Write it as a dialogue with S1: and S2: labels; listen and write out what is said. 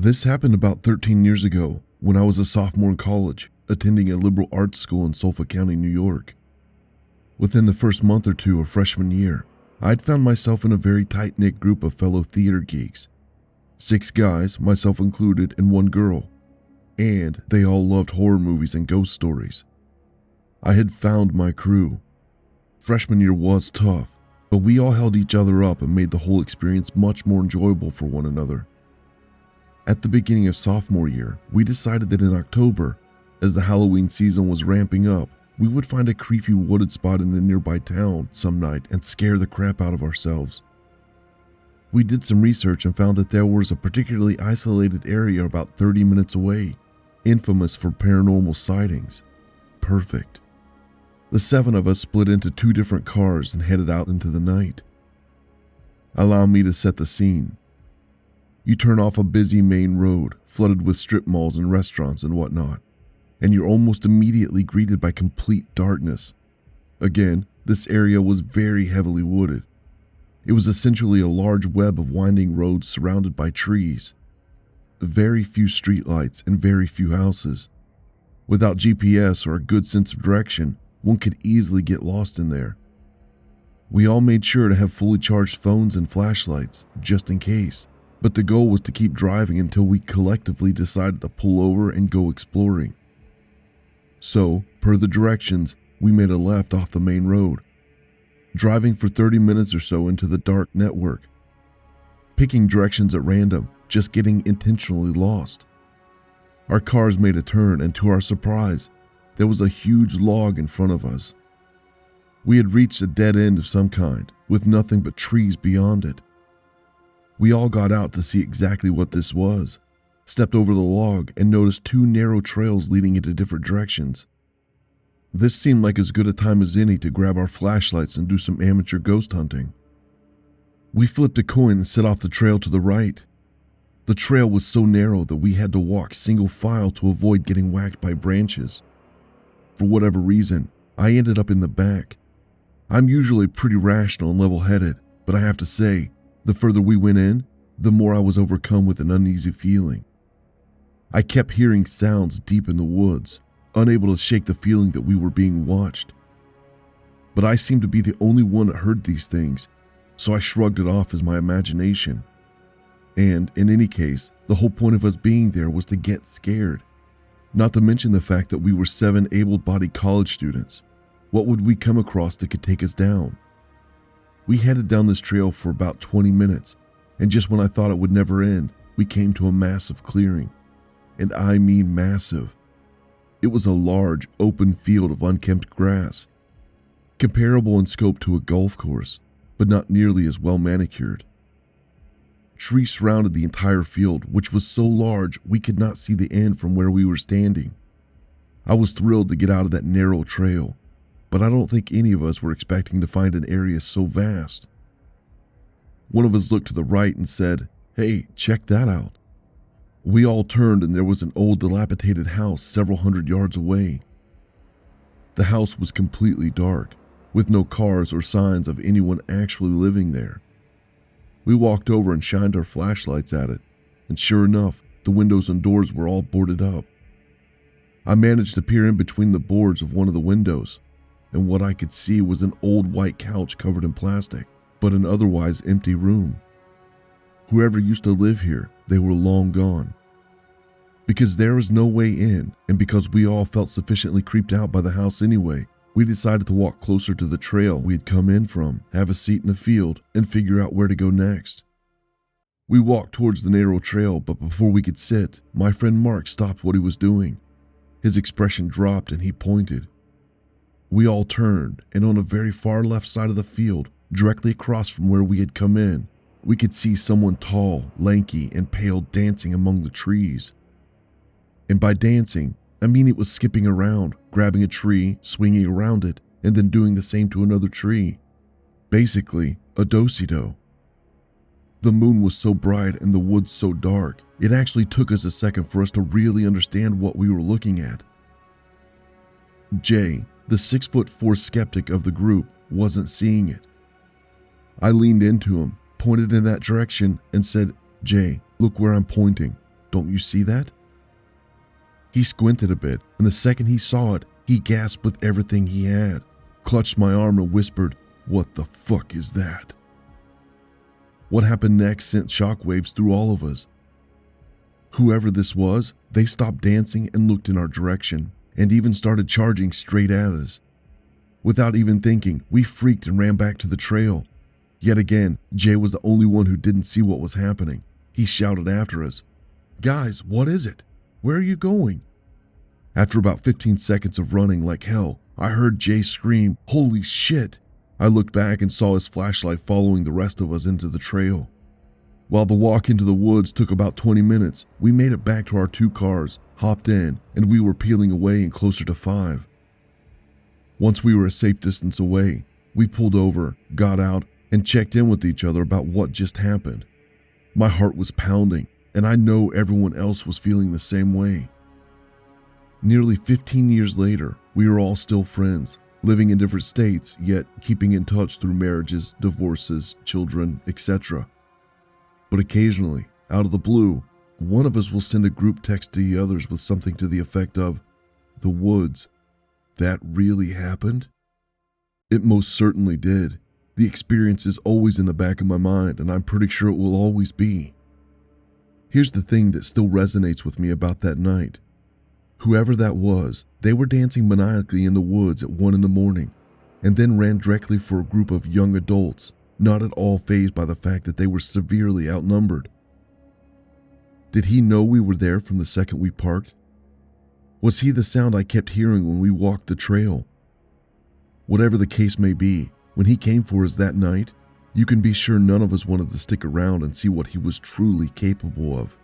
S1: This happened about 13 years ago when I was a sophomore in college, attending a liberal arts school in Suffolk County, New York. Within the first month or two of freshman year, I'd found myself in a very tight-knit group of fellow theater geeks. 6 guys, myself included, and 1 girl. And they all loved horror movies and ghost stories. I had found my crew. Freshman year was tough, but we all held each other up and made the whole experience much more enjoyable for one another. At the beginning of sophomore year, we decided that in October, as the Halloween season was ramping up, we would find a creepy wooded spot in a nearby town some night and scare the crap out of ourselves. We did some research and found that there was a particularly isolated area about 30 minutes away, infamous for paranormal sightings. Perfect. The 7 of us split into 2 different cars and headed out into the night. Allow me to set the scene. You turn off a busy main road, flooded with strip malls and restaurants and whatnot, and you're almost immediately greeted by complete darkness. Again, this area was very heavily wooded. It was essentially a large web of winding roads surrounded by trees. Very few streetlights and very few houses. Without GPS or a good sense of direction, one could easily get lost in there. We all made sure to have fully charged phones and flashlights, just in case. But the goal was to keep driving until we collectively decided to pull over and go exploring. So, per the directions, we made a left off the main road, driving for 30 minutes or so into the dark network, picking directions at random, just getting intentionally lost. Our cars made a turn, and to our surprise, there was a huge log in front of us. We had reached a dead end of some kind, with nothing but trees beyond it. We all got out to see exactly what this was, stepped over the log, and noticed 2 narrow trails leading into different directions. This seemed like as good a time as any to grab our flashlights and do some amateur ghost hunting. We flipped a coin and set off the trail to the right. The trail was so narrow that we had to walk single file to avoid getting whacked by branches. For whatever reason, I ended up in the back. I'm usually pretty rational and level-headed, but I have to say, the further we went in, the more I was overcome with an uneasy feeling. I kept hearing sounds deep in the woods, unable to shake the feeling that we were being watched. But I seemed to be the only one that heard these things, so I shrugged it off as my imagination. And in any case, the whole point of us being there was to get scared. Not to mention the fact that we were 7 able-bodied college students. What would we come across that could take us down? We headed down this trail for about 20 minutes, and just when I thought it would never end, we came to a massive clearing. And I mean massive. It was a large, open field of unkempt grass, comparable in scope to a golf course, but not nearly as well manicured. Trees surrounded the entire field, which was so large we could not see the end from where we were standing. I was thrilled to get out of that narrow trail, but I don't think any of us were expecting to find an area so vast. One of us looked to the right and said, "Hey, check that out." We all turned and there was an old dilapidated house several hundred yards away. The house was completely dark, with no cars or signs of anyone actually living there. We walked over and shined our flashlights at it, and sure enough, the windows and doors were all boarded up. I managed to peer in between the boards of one of the windows, and what I could see was an old white couch covered in plastic, but an otherwise empty room. Whoever used to live here, they were long gone. Because there was no way in, and because we all felt sufficiently creeped out by the house anyway, we decided to walk closer to the trail we had come in from, have a seat in the field, and figure out where to go next. We walked towards the narrow trail, but before we could sit, my friend Mark stopped what he was doing. His expression dropped and he pointed. We all turned, and on a very far left side of the field, directly across from where we had come in, we could see someone tall, lanky, and pale dancing among the trees. And by dancing, I mean it was skipping around, grabbing a tree, swinging around it, and then doing the same to another tree. Basically, a do-si-do. The moon was so bright and the woods so dark, it actually took us a second for us to really understand what we were looking at. Jay, the 6'4" skeptic of the group, wasn't seeing it. I leaned into him, pointed in that direction, and said, "Jay, look where I'm pointing. Don't you see that?" He squinted a bit, and the second he saw it, he gasped with everything he had, clutched my arm and whispered, "What the fuck is that?" What happened next sent shockwaves through all of us. Whoever this was, they stopped dancing and looked in our direction, and even started charging straight at us. Without even thinking, we freaked and ran back to the trail. Yet again, Jay was the only one who didn't see what was happening. He shouted after us, "Guys, what is it? Where are you going?" After about 15 seconds of running like hell, I heard Jay scream, "Holy shit!" I looked back and saw his flashlight following the rest of us into the trail. While the walk into the woods took about 20 minutes, we made it back to our 2 cars, hopped in, and we were peeling away and closer to 5. Once we were a safe distance away, we pulled over, got out, and checked in with each other about what just happened. My heart was pounding, and I know everyone else was feeling the same way. Nearly 15 years later, we are all still friends, living in different states, yet keeping in touch through marriages, divorces, children, etc. But occasionally, out of the blue, one of us will send a group text to the others with something to the effect of, "The woods. That really happened?" It most certainly did. The experience is always in the back of my mind, and I'm pretty sure it will always be. Here's the thing that still resonates with me about that night. Whoever that was, they were dancing maniacally in the woods at 1 a.m, and then ran directly for a group of young adults, not at all fazed by the fact that they were severely outnumbered. Did he know we were there from the second we parked? Was he the sound I kept hearing when we walked the trail? Whatever the case may be, when he came for us that night, you can be sure none of us wanted to stick around and see what he was truly capable of.